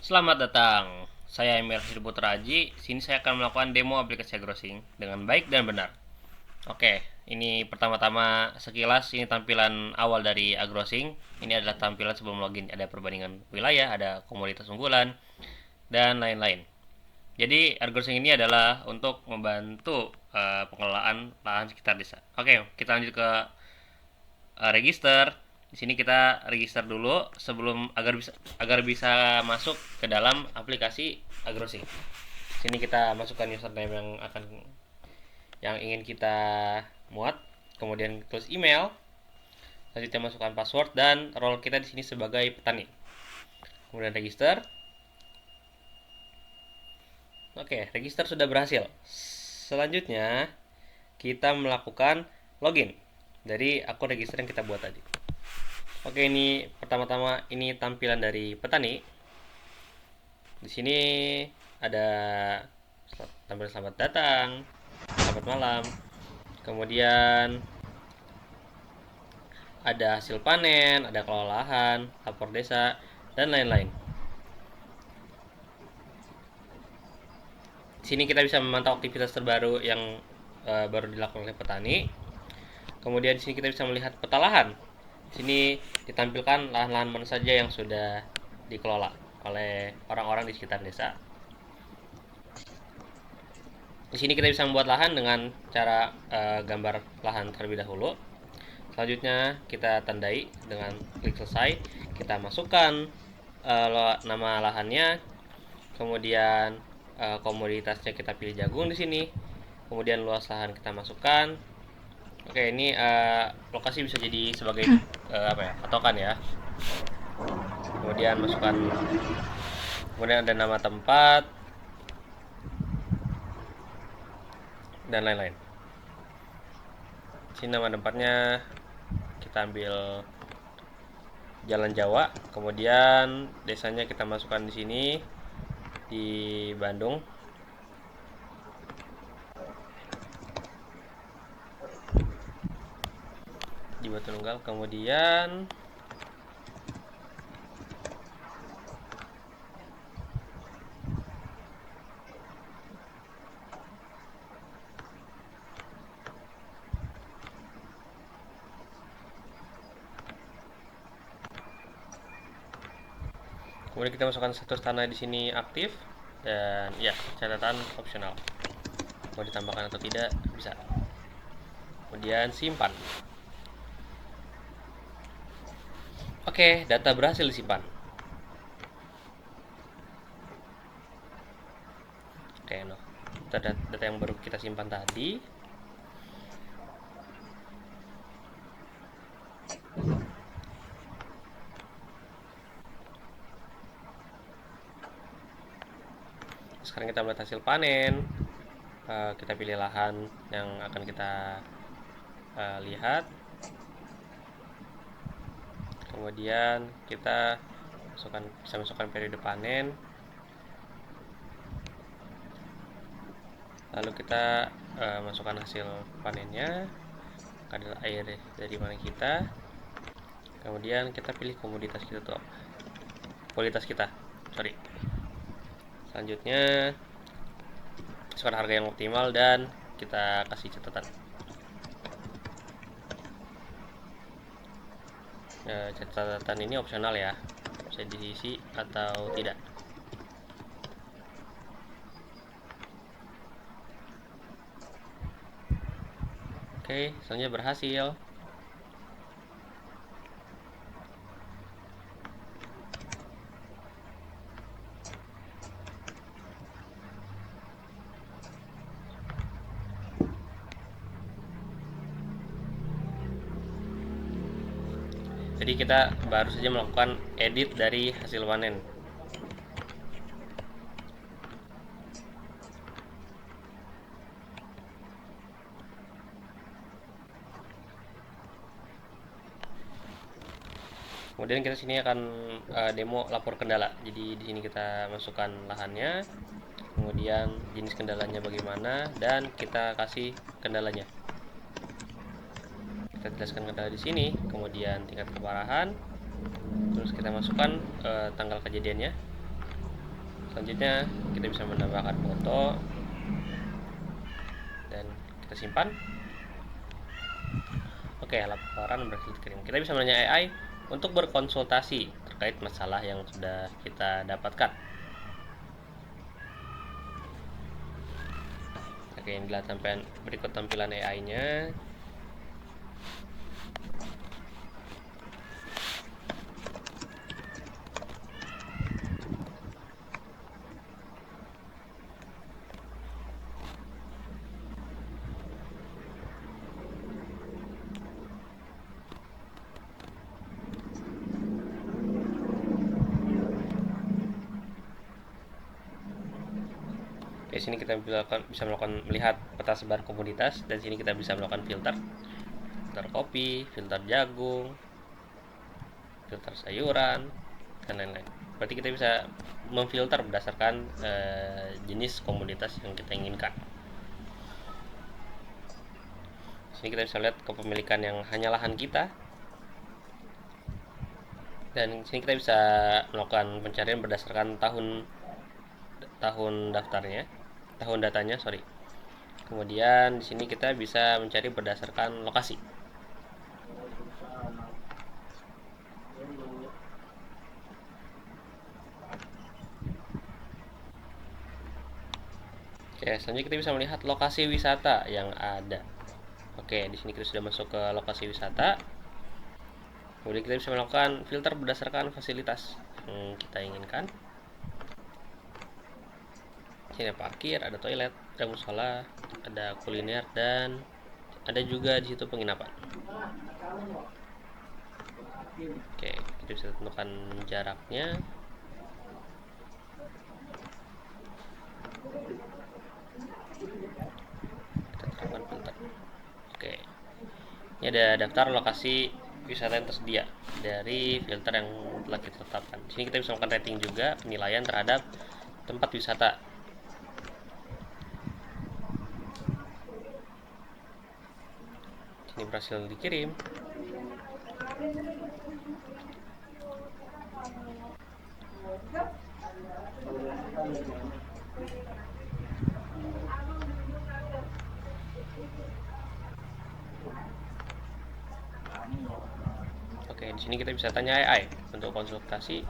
Selamat datang. Saya Emir Putra Aji. Sini saya akan melakukan demo aplikasi Agrosing dengan baik dan benar. Oke, ini pertama-tama sekilas ini tampilan awal dari Agrosing. Ini adalah tampilan sebelum login. Ada perbandingan wilayah, ada komoditas unggulan, dan lain-lain. Jadi Agrosing ini adalah untuk membantu pengelolaan lahan sekitar desa. Oke, kita lanjut ke register. Di sini kita register dulu sebelum agar bisa masuk ke dalam aplikasi Agrosing. Sini kita masukkan username yang ingin kita muat, kemudian tulis email, selanjutnya masukkan password dan role kita di sini sebagai petani. Kemudian register. Oke, register sudah berhasil. Selanjutnya kita melakukan login dari akun register yang kita buat tadi. Oke, ini pertama-tama ini tampilan dari petani. Di sini ada tampilan selamat datang, selamat malam. Kemudian ada hasil panen, ada kelola lahan, lapor desa, dan lain-lain. Di sini kita bisa memantau aktivitas terbaru yang baru dilakukan oleh petani. Kemudian di sini kita bisa melihat peta lahan. Di sini ditampilkan lahan-lahan mana saja yang sudah dikelola oleh orang-orang di sekitar desa. Di sini kita bisa membuat lahan dengan cara gambar lahan terlebih dahulu. Selanjutnya kita tandai dengan klik selesai. Kita masukkan nama lahannya, kemudian komoditasnya kita pilih jagung di sini. Kemudian luas lahan kita masukkan. Oke, ini lokasi bisa jadi sebagai patokan ya. Kemudian masukkan, kemudian ada nama tempat dan lain-lain. Sini nama tempatnya kita ambil Jalan Jawa, kemudian desanya kita masukkan di sini di Bandung. Di Batu Nunggal, kemudian kita masukkan status tanah di sini aktif dan ya catatan opsional. Mau ditambahkan atau tidak bisa. Kemudian simpan. Oke, data berhasil disimpan. Oke, data yang baru kita simpan tadi. Sekarang kita melihat hasil panen. Kita pilih lahan yang akan kita lihat. Kemudian kita bisa masukkan periode panen. Lalu kita masukkan hasil panennya, kadar air dari mana kita. Kemudian kita pilih komoditas kita tuh, kualitas kita. Selanjutnya masukkan harga yang optimal dan kita kasih catatan. Catatan ini opsional ya, bisa diisi atau tidak. Oke, selanjutnya berhasil. Jadi kita baru saja melakukan edit dari hasil panen. Kemudian kita sini akan demo lapor kendala. Jadi di sini kita masukkan lahannya, kemudian jenis kendalanya bagaimana, dan kita kasih kendalanya. Kita jelaskan kendala di sini, kemudian tingkat keparahan, terus kita masukkan tanggal kejadiannya, Selanjutnya kita bisa menambahkan foto dan kita simpan. Oke, laporan berhasil dikirim. Kita bisa menanya AI untuk berkonsultasi terkait masalah yang sudah kita dapatkan. Oke, inilah tampilan berikut tampilan AI-nya. Di sini kita bisa melakukan melihat peta sebar komoditas, dan sini kita bisa melakukan filter kopi, filter jagung, filter sayuran, dan lain-lain. Berarti kita bisa memfilter berdasarkan jenis komoditas yang kita inginkan. Sini kita bisa lihat kepemilikan yang hanya lahan kita, dan sini kita bisa melakukan pencarian berdasarkan tahun daftarnya, tahun datanya, sorry. Kemudian di sini kita bisa mencari berdasarkan lokasi. Oke, selanjutnya kita bisa melihat lokasi wisata yang ada. Oke, di sini kita sudah masuk ke lokasi wisata. Kemudian kita bisa melakukan filter berdasarkan fasilitas yang kita inginkan. Sini ada parkir, ada toilet, ada musola, ada kuliner, dan ada juga di situ penginapan. Oke, kita bisa tentukan jaraknya. Kita terapkan filter. Oke, ini ada daftar lokasi wisata yang tersedia dari filter yang telah kita tetapkan. Di sini kita bisa melakukan rating juga, penilaian terhadap tempat wisata. Ini berhasil dikirim. Oke, di sini kita bisa tanya AI untuk konsultasi.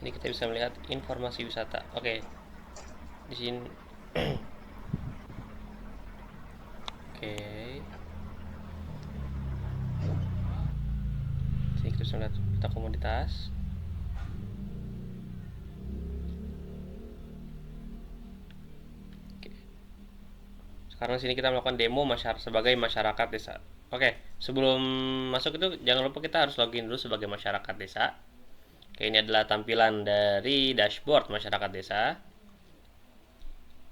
Ini kita bisa melihat informasi wisata. Oke, di sini. Oke, sini kita bisa melihat peta komoditas. Oke, sekarang sini kita melakukan demo sebagai masyarakat desa. Oke, sebelum masuk itu jangan lupa kita harus login dulu sebagai masyarakat desa. Oke, ini adalah tampilan dari dashboard masyarakat desa.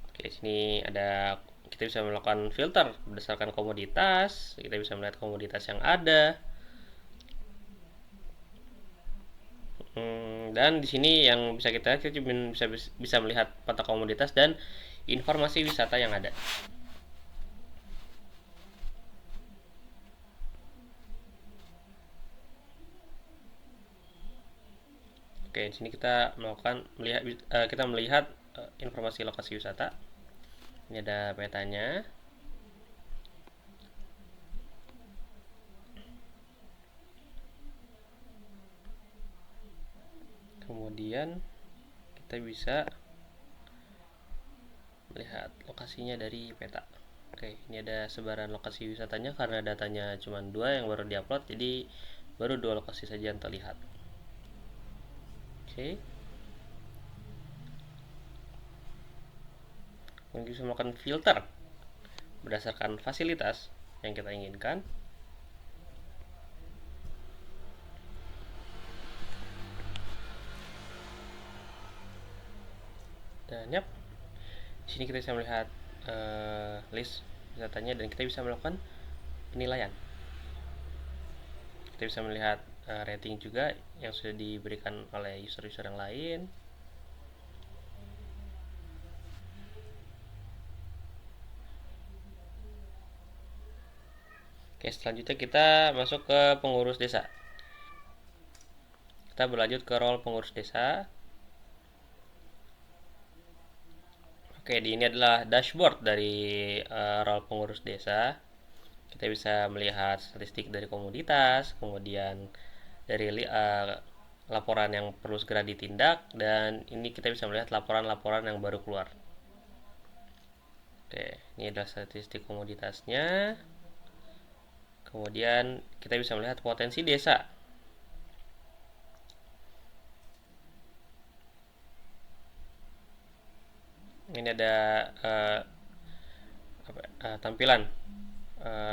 Oke, di sini ada, kita bisa melakukan filter berdasarkan komoditas. Kita bisa melihat komoditas yang ada. Dan di sini yang bisa kita bisa melihat peta komoditas dan informasi wisata yang ada. Oke, di sini kita melihat informasi lokasi wisata. Ini ada petanya. Kemudian kita bisa melihat lokasinya dari peta. Oke, ini ada sebaran lokasi wisatanya karena datanya cuma 2 yang baru diupload, jadi baru 2 lokasi saja yang terlihat. Oke. Kemudian bisa melakukan filter berdasarkan fasilitas yang kita inginkan. Dan yap, di sini kita bisa melihat list wisatanya dan kita bisa melakukan penilaian. Kita bisa melihat rating juga yang sudah diberikan oleh user-user yang lain. Oke, selanjutnya kita masuk ke pengurus desa. Kita berlanjut ke role pengurus desa. Oke, di ini adalah dashboard dari role pengurus desa. Kita bisa melihat statistik dari komoditas, kemudian dari laporan yang perlu segera ditindak, dan ini kita bisa melihat laporan-laporan yang baru keluar. Oke, ini adalah statistik komoditasnya. Kemudian kita bisa melihat potensi desa. Ini ada tampilan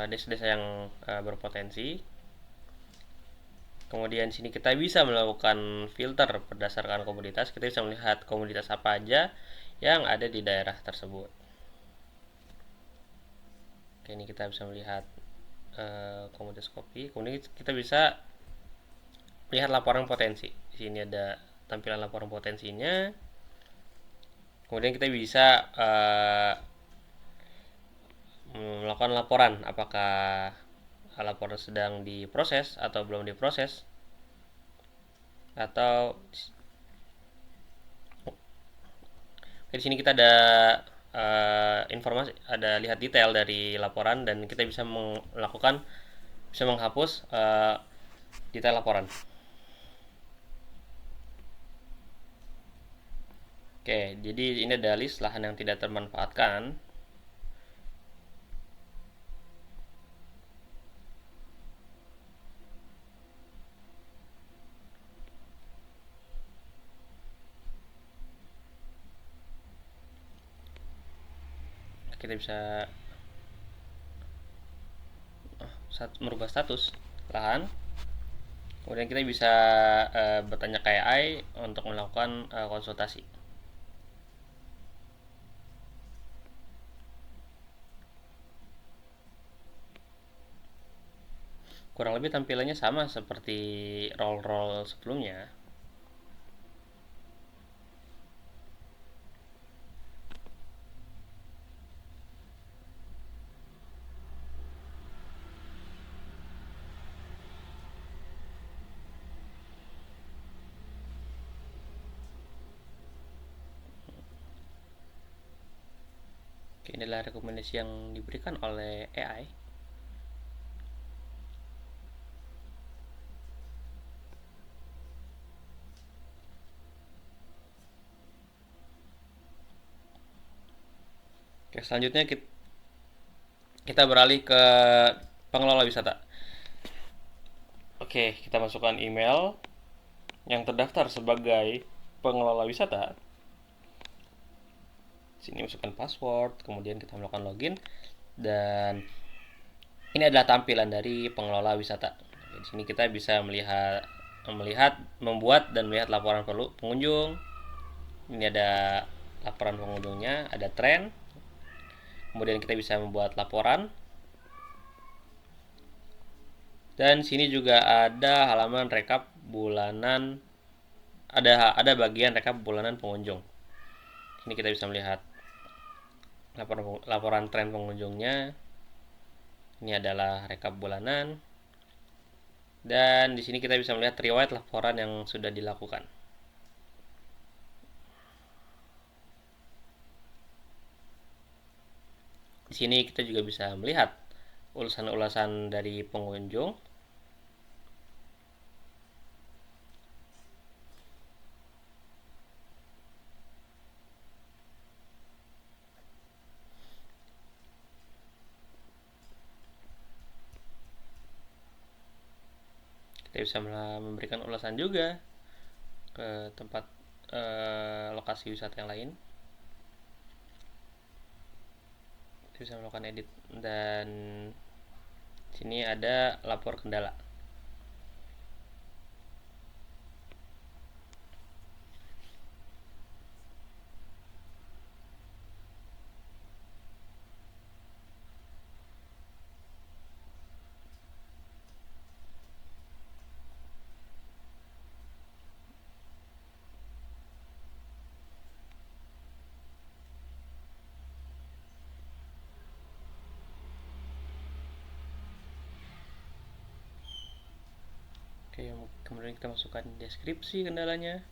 desa-desa yang berpotensi. Kemudian sini kita bisa melakukan filter berdasarkan komoditas. Kita bisa melihat komoditas apa aja yang ada di daerah tersebut. Oke, ini kita bisa melihat komoditas kopi. Kemudian kita bisa lihat laporan potensi. Di sini ada tampilan laporan potensinya. Kemudian kita bisa melakukan laporan apakah laporan sedang diproses atau belum diproses, atau di sini kita ada informasi, ada lihat detail dari laporan, dan kita bisa menghapus detail laporan. Oke, jadi ini ada list lahan yang tidak termanfaatkan. Kita bisa merubah status lahan. Kemudian kita bisa bertanya ke AI untuk melakukan konsultasi. Kurang lebih tampilannya sama seperti role-role sebelumnya. Oke, ini adalah rekomendasi yang diberikan oleh AI. Oke, selanjutnya kita beralih ke pengelola wisata. Oke, kita masukkan email yang terdaftar sebagai pengelola wisata. Sini masukkan password, kemudian kita melakukan login, dan ini adalah tampilan dari pengelola wisata. Di sini kita bisa membuat dan melihat laporan pengunjung. Ini ada laporan pengunjungnya, ada tren. Kemudian kita bisa membuat laporan. Dan sini juga ada halaman rekap bulanan, ada bagian rekap bulanan pengunjung. Ini kita bisa melihat laporan tren pengunjungnya. Ini adalah rekap bulanan. Dan di sini kita bisa melihat riwayat laporan yang sudah dilakukan. Di sini kita juga bisa melihat ulasan-ulasan dari pengunjung. Kita bisa memberikan ulasan juga ke tempat lokasi wisata yang lain. Kita bisa melakukan edit, dan sini ada lapor kendala. Kemudian kita masukkan deskripsi kendalanya.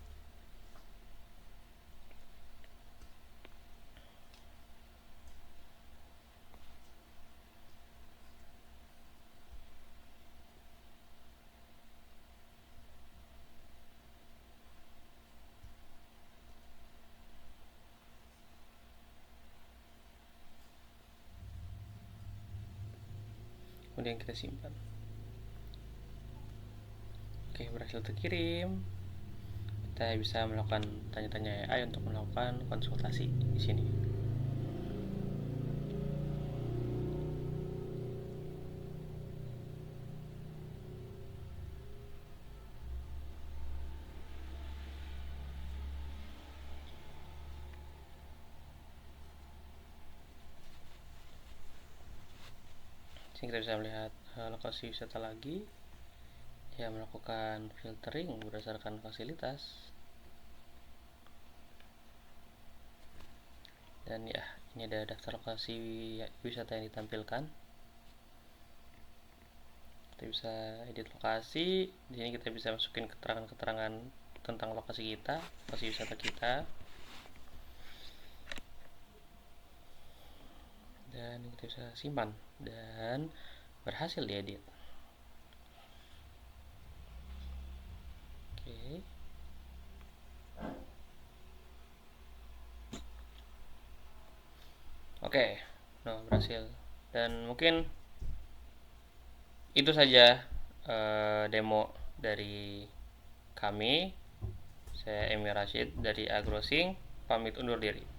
Kemudian kita simpan. Oke, berhasil terkirim. Kita bisa melakukan tanya-tanya AI untuk melakukan konsultasi di sini. Sini kita bisa melihat lokasi wisata lagi. Ya, melakukan filtering berdasarkan fasilitas. Dan ya, ini ada daftar lokasi wisata yang ditampilkan. Kita bisa edit lokasi. Di sini kita bisa masukin keterangan-keterangan tentang lokasi kita, lokasi wisata kita. Dan kita bisa simpan dan berhasil diedit. Oke. Oke, nah berhasil. Dan mungkin itu saja demo dari kami. Saya Emir Rashid dari Agrosing, pamit undur diri.